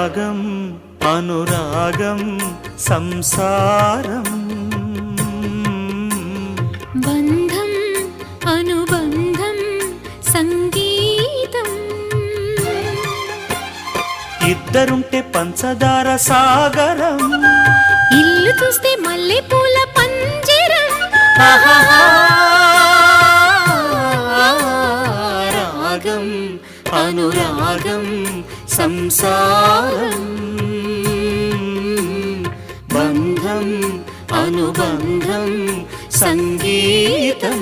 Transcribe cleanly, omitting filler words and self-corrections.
రాగం అనురాగం సంసారం బంధం అనుబంధం సంగీతం ఇద్దరుంటే పంచదార సాగరం ఇల్లు చూస్తే మల్లె పూల పంజరం రాగం అనురాగం సంసారం బంధం అనుబంధం సంగీతం